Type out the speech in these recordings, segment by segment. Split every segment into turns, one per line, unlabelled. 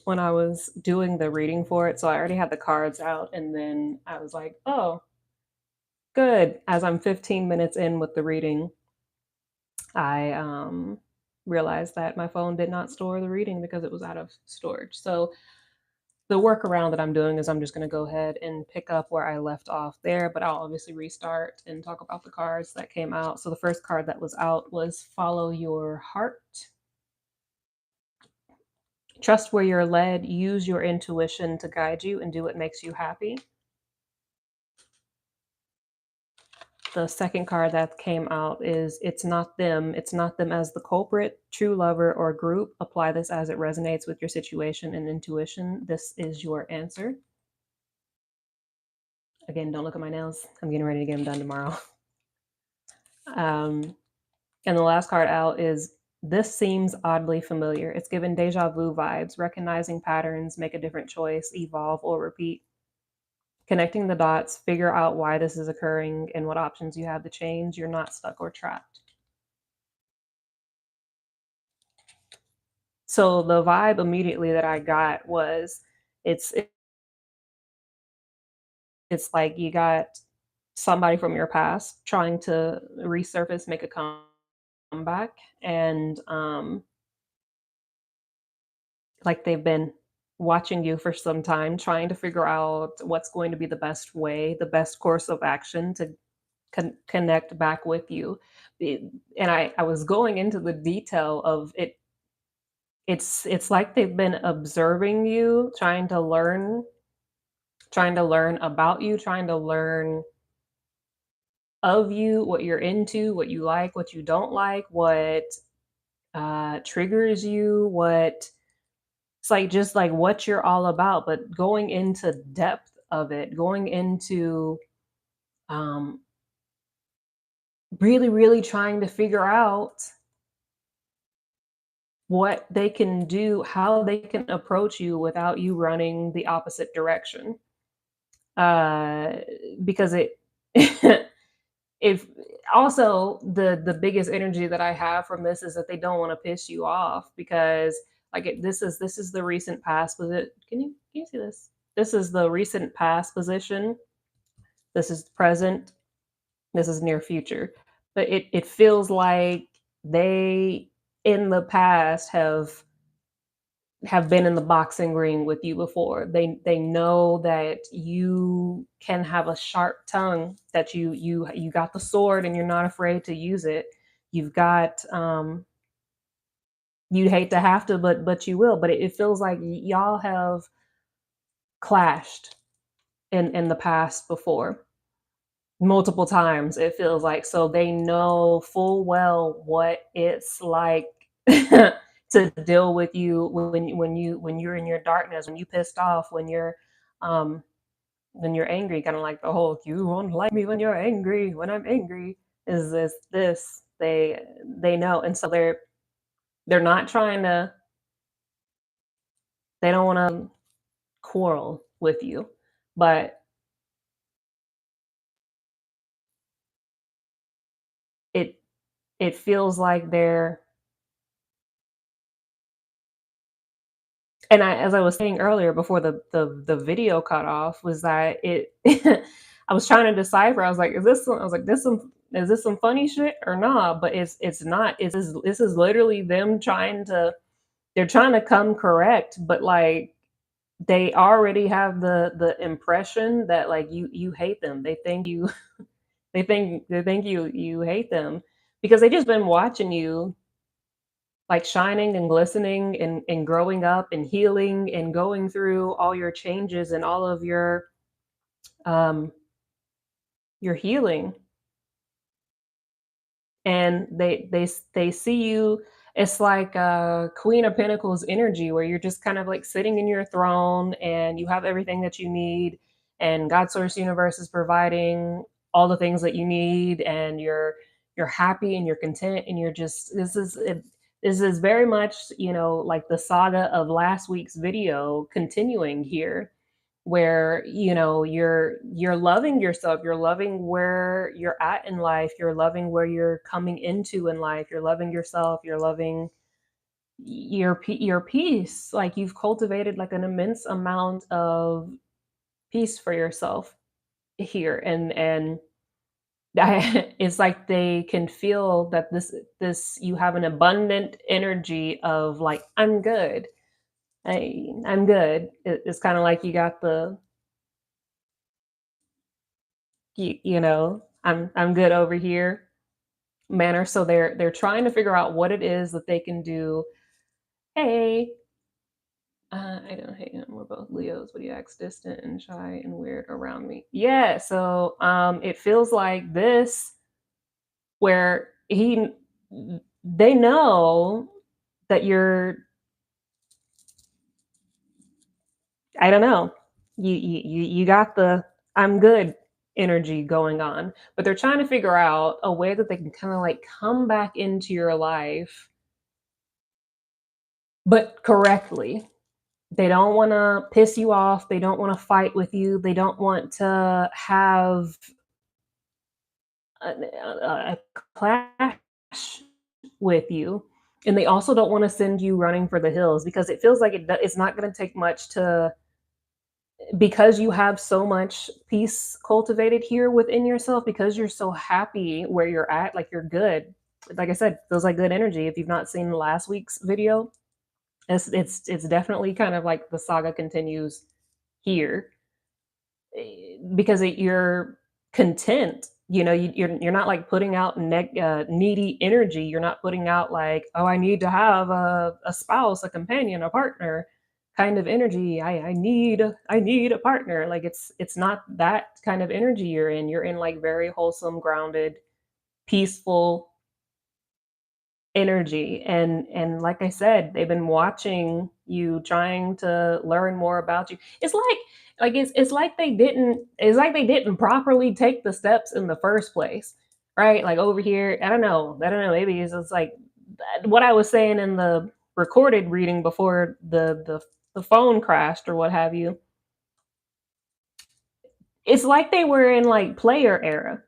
when I was doing the reading for it, so I already had the cards out, and then I was like, "Oh, good." As I'm 15 minutes in with the reading, I, realized that my phone did not store the reading because it was out of storage. So the workaround that I'm doing is I'm just gonna go ahead and pick up where I left off there, but I'll obviously restart and talk about the cards that came out. So the first card that was out was Follow Your Heart. Trust where you're led, use your intuition to guide you, and do what makes you happy. The second card that came out is It's Not Them. It's not them as the culprit, true lover, or group. Apply this as it resonates with your situation and intuition. This is your answer. Again, don't look at my nails. I'm getting ready to get them done tomorrow. Um, and the last card out is This Seems Oddly Familiar. It's given deja vu vibes, recognizing patterns, make a different choice, evolve, or repeat. Connecting the dots, figure out why this is occurring and what options you have to change. You're not stuck or trapped. So the vibe immediately that I got was it's it's like you got somebody from your past trying to resurface, make a comeback, and like they've been watching you for some time, trying to figure out what's going to be the best way, the best course of action to connect back with you. And I was going into the detail of it. It's like they've been observing you, trying to learn about you, trying to learn of you, what you're into, what you like, what you don't like, what triggers you, what it's like just like what you're all about, but going into depth of it, going into um, really, really trying to figure out what they can do, how they can approach you without you running the opposite direction. Uh, because it if also the biggest energy that I have from this is that they don't want to piss you off because this is the recent past. Was it? Can you see this? This is the recent past position. This is present. This is near future. But it feels like they in the past have been in the boxing ring with you before. They know that you can have a sharp tongue, that you got the sword and you're not afraid to use it. You've got you'd hate to have to, but you will. But it feels like y'all have clashed in the past before. Multiple times it feels like, so they know full well what it's like to deal with you when you're in your darkness, when you pissed off, um when you're angry, kind of like the whole "you won't like me when you're angry, when I'm angry" is this they know, and so they're not trying to, they don't want to quarrel with you, but it it feels like they're, and as I was saying earlier before the video cut off, was that it I was trying to decipher. I was like, is this some funny shit or not? But it's not. This is literally them trying to, they're trying to come correct, but like they already have the impression that like you hate them. They think you they think you hate them because they just been watching you like shining and glistening and growing up and healing and going through all your changes and all of um your healing, and they see you. It's like Queen of Pentacles energy where you're just kind of like sitting in your throne and you have everything that you need, and God source universe is providing all the things that you need, and you're happy and you're content, and you're just, this is very much, like the saga of last week's video continuing here, where you're loving yourself, you're loving where you're at in life, you're loving where you're coming into in life, you're loving yourself, you're loving your peace. Like you've cultivated like an immense amount of peace for yourself here, and it's like they can feel that this you have an abundant energy of like I'm good. I'm good. It's kind of like you got the I'm good over here manner. So they're trying to figure out what it is that they can do. Hey, I don't hate him. We're both Leos, but he acts distant and shy and weird around me. Yeah, so it feels like this where they know that you're I don't know. You got the I'm good energy going on, but they're trying to figure out a way that they can kind of like come back into your life, but correctly. They don't want to piss you off. They don't want to fight with you. They don't want to have a clash with you. And they also don't want to send you running for the hills because it feels like it's not going to take much to because you have so much peace cultivated here within yourself because you're so happy where you're at, like you're good. Like I said, feels like good energy. If you've not seen last week's video, it's definitely kind of like the saga continues here because you're content. You're not like putting out needy energy. You're not putting out like, oh, I need to have a spouse, a companion, a partner kind of energy. I need a partner. Like it's not that kind of energy you're in. You're in like very wholesome, grounded, peaceful energy. And like I said, they've been watching you, trying to learn more about you. It's like they didn't properly take the steps in the first place, right? Like over here, I don't know, maybe it's just like what I was saying in the recorded reading before the phone crashed or what have you. It's like they were in like player era.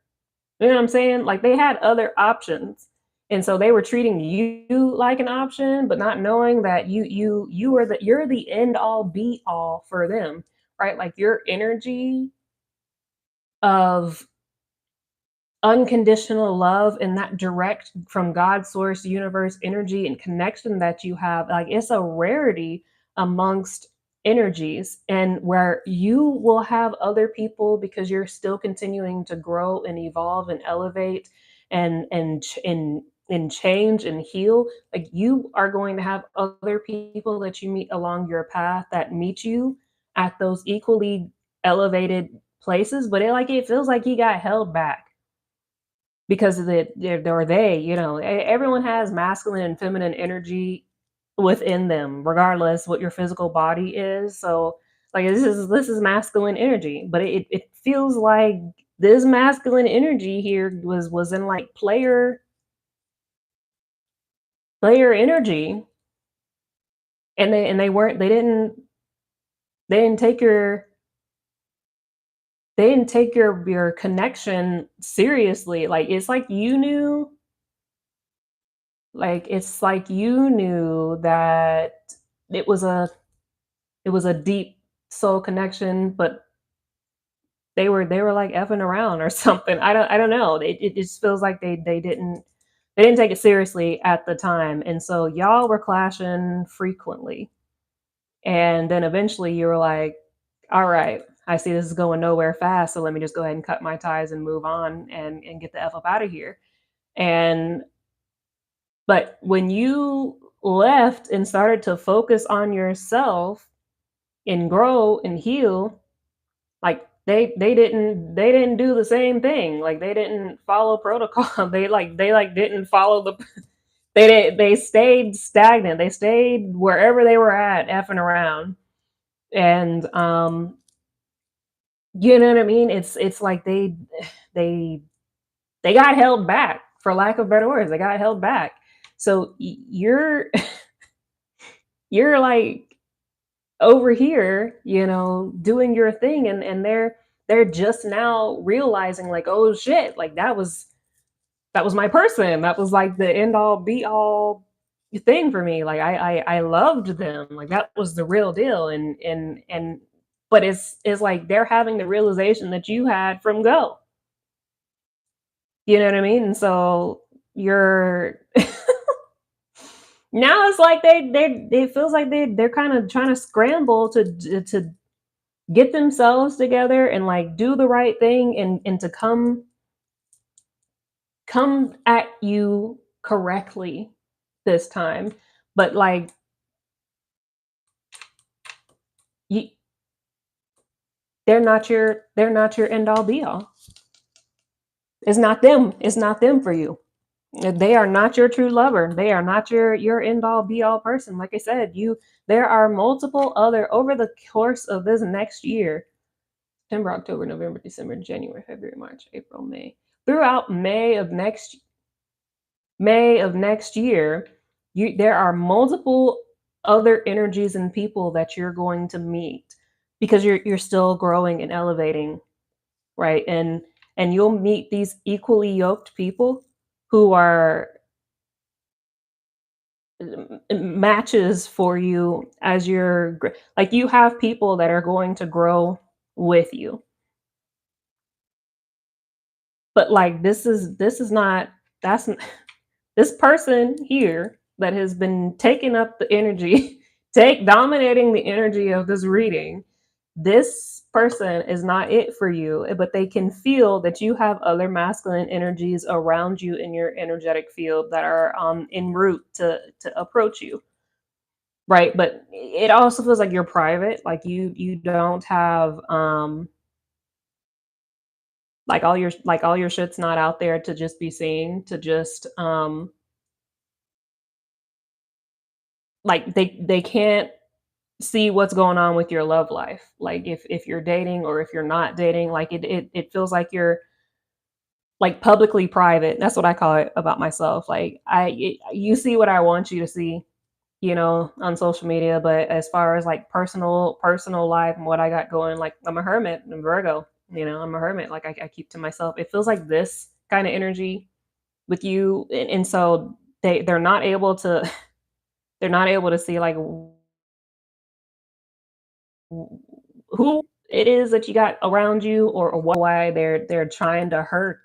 You know what I'm saying? Like they had other options. And so they were treating you like an option, but not knowing that you're the end all be all for them, right? Like your energy of unconditional love and that direct from God source universe energy and connection that you have, like it's a rarity amongst energies, and where you will have other people because you're still continuing to grow and evolve and elevate and change and heal. Like you are going to have other people that you meet along your path that meet you at those equally elevated places, but it feels like he got held back because of or they, everyone has masculine and feminine energy within them, regardless what your physical body is. So, like this is masculine energy, but it feels like this masculine energy here was in like player energy, and they weren't they didn't take your they didn't take your connection seriously. It's like you knew that it was a it was a deep soul connection, but they were like effing around or something. I don't know. It just feels like they didn't take it seriously at the time, and so y'all were clashing frequently. And then eventually you were like, all right, I see this is going nowhere fast, so let me just go ahead and cut my ties and move on and get the f up out of here. And But when you left and started to focus on yourself and grow and heal, like they didn't do the same thing. Like they didn't follow protocol. They didn't follow the they stayed stagnant. They stayed wherever they were at effing around. And you know what I mean? It's like they they got held back, for lack of better words. They got held back. So you're you're like over here, doing your thing, and they're just now realizing like, oh shit, like that was my person. That was like the end all be all thing for me. Like I loved them. Like that was the real deal. And but it's like they're having the realization that you had from go. You know what I mean? And so you're now it's like they feels like they're kind of trying to scramble to get themselves together and like do the right thing and to come at you correctly this time. But like you, they're not your end all be all. It's not them. It's not them for you. They are not your true lover. They are not your end all be all person. Like I said, you there are multiple other over the course of this next year. September, October, November, December, January, February, March, April, May. Throughout May of next year, there are multiple other energies and people that you're going to meet because you're still growing and elevating, right? And you'll meet these equally yoked people who are matches for you as like you have people that are going to grow with you. But like this is not that's this person here that has been taking up the energy, take dominating the energy of this reading, this person is not it for you, but they can feel that you have other masculine energies around you in your energetic field that are en route to approach you, right? But it also feels like you're private, like you don't have like all your shit's not out there to just be seen, to just like they can't see what's going on with your love life. Like if you're dating or if you're not dating, like it feels like you're like publicly private. That's what I call it about myself. Like you see what I want you to see, on social media, but as far as like personal life and what I got going, like I'm a hermit, I'm Virgo, I'm a hermit. Like I keep to myself. It feels like this kind of energy with you, and so they're not able to they're not able to see like who it is that you got around you, or why they're trying to hurt.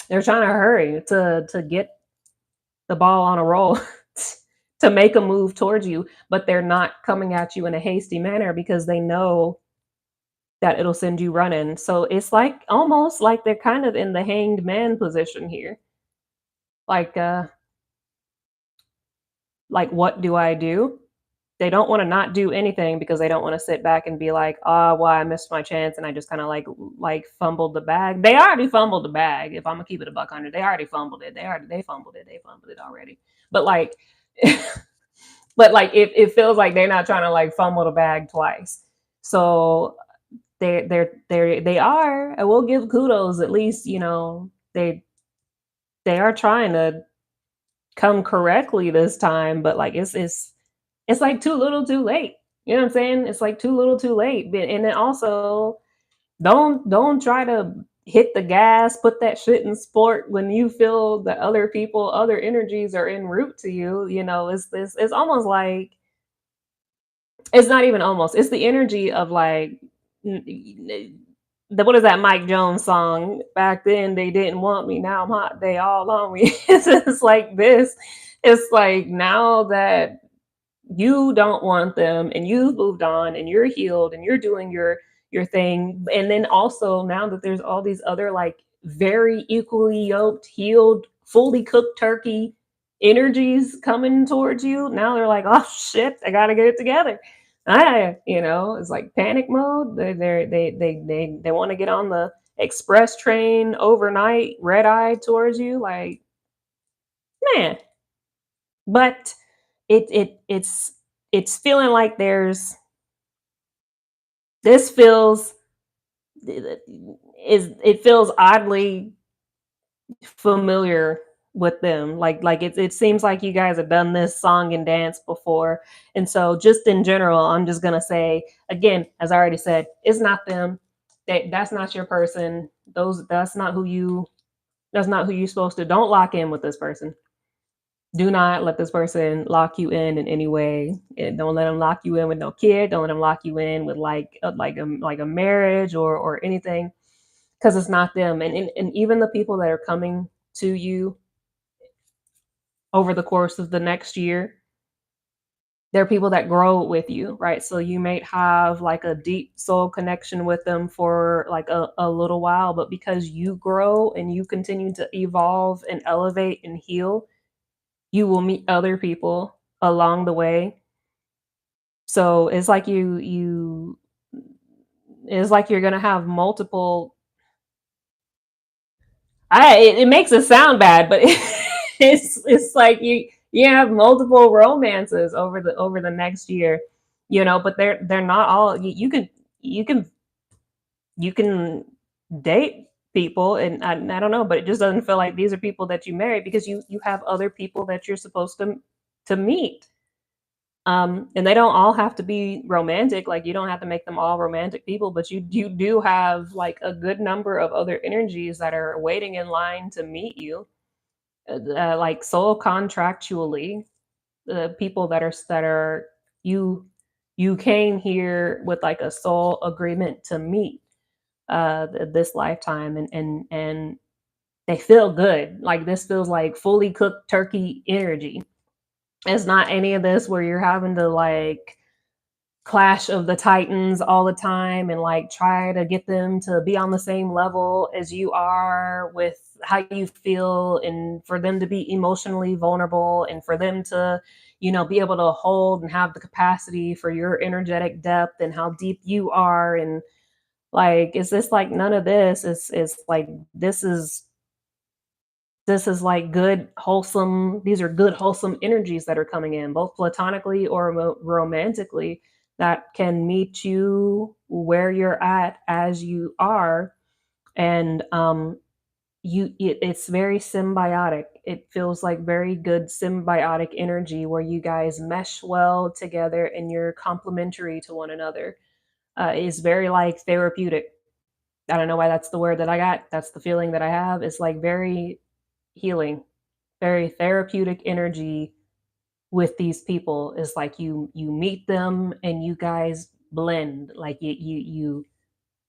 They're trying to hurry to get the ball on a roll to make a move towards you, but they're not coming at you in a hasty manner because they know that it'll send you running. So it's like almost like they're kind of in the hanged man position here. Like what do I do? They don't want to not do anything because they don't want to sit back and be like, "Ah, well, I missed my chance and I just kind of like fumbled the bag." They already fumbled the bag. If I'm gonna keep it a buck hundred, they already fumbled it. They fumbled it. They fumbled it already. But like, but like it feels like they're not trying to like fumble the bag twice. So they are. I will give kudos. At least they are trying to come correctly this time. But like it's like too little too late. You know what I'm saying? It's like too little too late. And then also don't try to hit the gas, put that shit in sport when you feel that other energies are en route to you. It's almost like it's not even almost. It's the energy of like what is that Mike Jones song? Back then they didn't want me. Now I'm hot. They all on me. It's like this. It's like now that you don't want them and you've moved on and you're healed and you're doing your thing, and then also now that there's all these other like very equally yoked, healed, fully cooked turkey energies coming towards you, now they're like, oh shit, I gotta get it together. It's like panic mode. They want to get on the express train overnight, red eye towards you, like, man. But it's feeling like this feels it feels oddly familiar with them. Like it seems like you guys have done this song and dance before. And so just in general, I'm just gonna say again, as I already said, it's not them. That's not your person. That's not who you're supposed to. Don't lock in with this person. Do not let this person lock you in any way. Don't let them lock you in with no kid. Don't let them lock you in with like a marriage or anything, because it's not them. And even the people that are coming to you over the course of the next year, they're people that grow with you, right? So you may have like a deep soul connection with them for like a little while, but because you grow and you continue to evolve and elevate and heal, you will meet other people along the way. So it's like it's like you're gonna have multiple. It makes it sound bad, but it's like you have multiple romances over the next year, but they're not all. You can you can date people, and I don't know, but it just doesn't feel like these are people that you marry, because you have other people that you're supposed to meet. And they don't all have to be romantic. Like, you don't have to make them all romantic people, but you do have like a good number of other energies that are waiting in line to meet you, like soul contractually, people that are you you came here with like a soul agreement to meet this lifetime, and they feel good. Like, this feels like fully cooked turkey energy. It's not any of this where you're having to like clash of the titans all the time and like try to get them to be on the same level as you are with how you feel, and for them to be emotionally vulnerable, and for them to be able to hold and have the capacity for your energetic depth and how deep you are. And like, is this like none of this is like, this is like good, wholesome. These are good, wholesome energies that are coming in, both platonically or romantically, that can meet you where you're at as you are. And it's very symbiotic. It feels like very good symbiotic energy where you guys mesh well together and you're complementary to one another. It's very like therapeutic. I don't know why that's the word that I got. That's the feeling that I have. It's like very healing, very therapeutic energy with these people. Is like you meet them and you guys blend, like you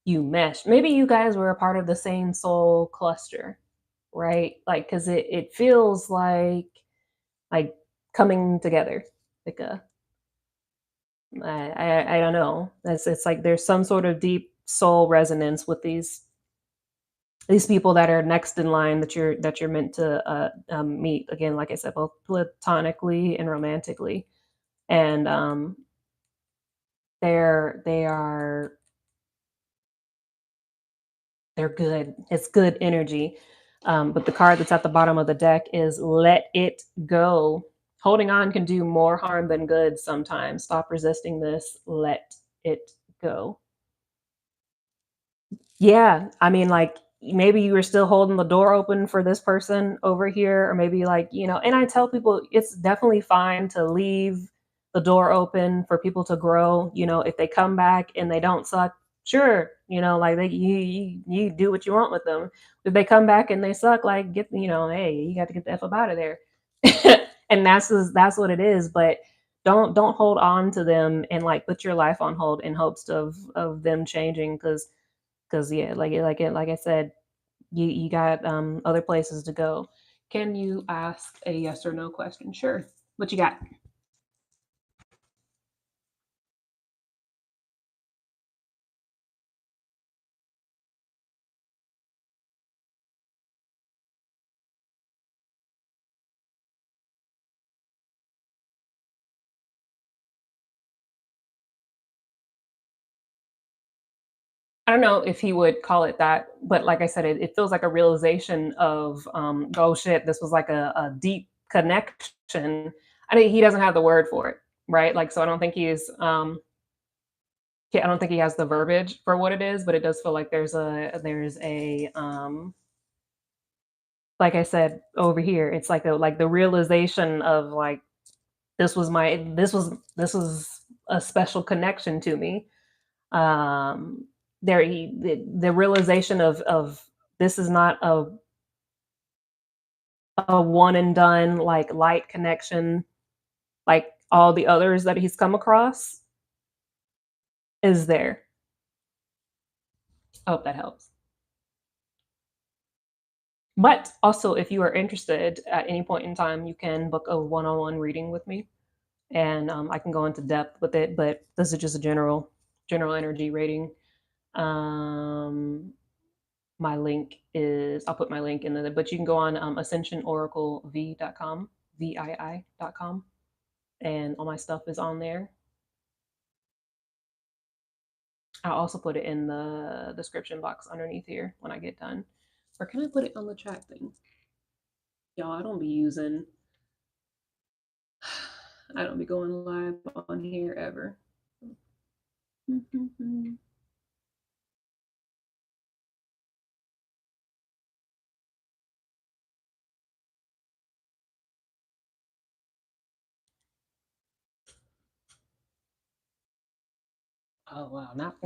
mesh. Maybe you guys were a part of the same soul cluster, right? Like, because it feels like coming together, like a I don't know. It's like there's some sort of deep soul resonance with these people that are next in line that you're meant to meet again, like I said, both platonically and romantically. And they are they're good. It's good energy. But the card that's at the bottom of the deck is let it go. Holding on can do more harm than good sometimes. Stop resisting this. Let it go. Yeah, I mean, like, maybe you were still holding the door open for this person over here, or maybe like, and I tell people it's definitely fine to leave the door open for people to grow. If they come back and they don't suck, sure, like you do what you want with them. If they come back and they suck, like, hey, you got to get the F up out of there. And that's what it is. But don't hold on to them and like put your life on hold in hopes of them changing, because yeah, like I said, you got other places to go. Can you ask a yes or no question? Sure. What you got? I don't know if he would call it that, but like I said, it feels like a realization of, oh shit, this was like a deep connection. I mean, he doesn't have the word for it, right? Like, so I don't think I don't think he has the verbiage for what it is, but it does feel like there's a like I said over here, it's like the realization of like, this was a special connection to me. um the realization of this is not a one and done, like, light connection, like all the others that he's come across, is there. I hope that helps. But also, if you are interested at any point in time, you can book a one-on-one reading with me, and I can go into depth with it. But this is just a general energy rating. Um, my link is I'll put my link in the but you can go on ascensionoraclev.com, VII.com, and all my stuff is on there. I'll also put it in the description box underneath here when I get done. Or can I put it on the chat thing? Y'all, I don't be going live on here ever. Oh wow, not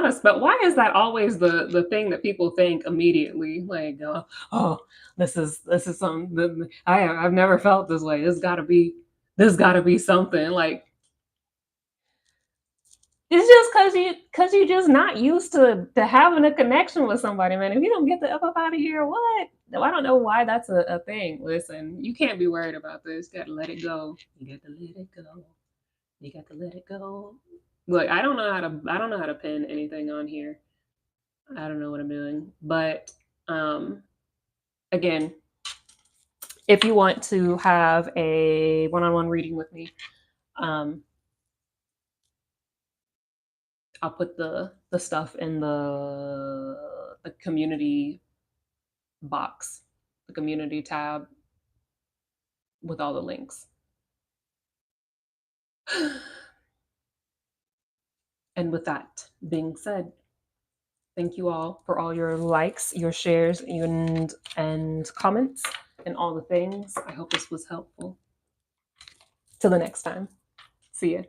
a spell. Why is that always the thing that people think immediately? Like, oh, this is something. I've never felt this way. This got to be something. Like, it's just because you just not used to having a connection with somebody, man. If you don't get the up out of here, what? No, I don't know why that's a thing. Listen, you can't be worried about this. You got to let it go. You got to let it go. You got to let it go. Look, I don't know how to pin anything on here. I don't know what I'm doing. But again, if you want to have a one-on-one reading with me, I'll put the stuff in the community box, the community tab with all the links. And with that being said, thank you all for all your likes, your shares, and comments, and all the things. I hope this was helpful. Till the next time. See ya.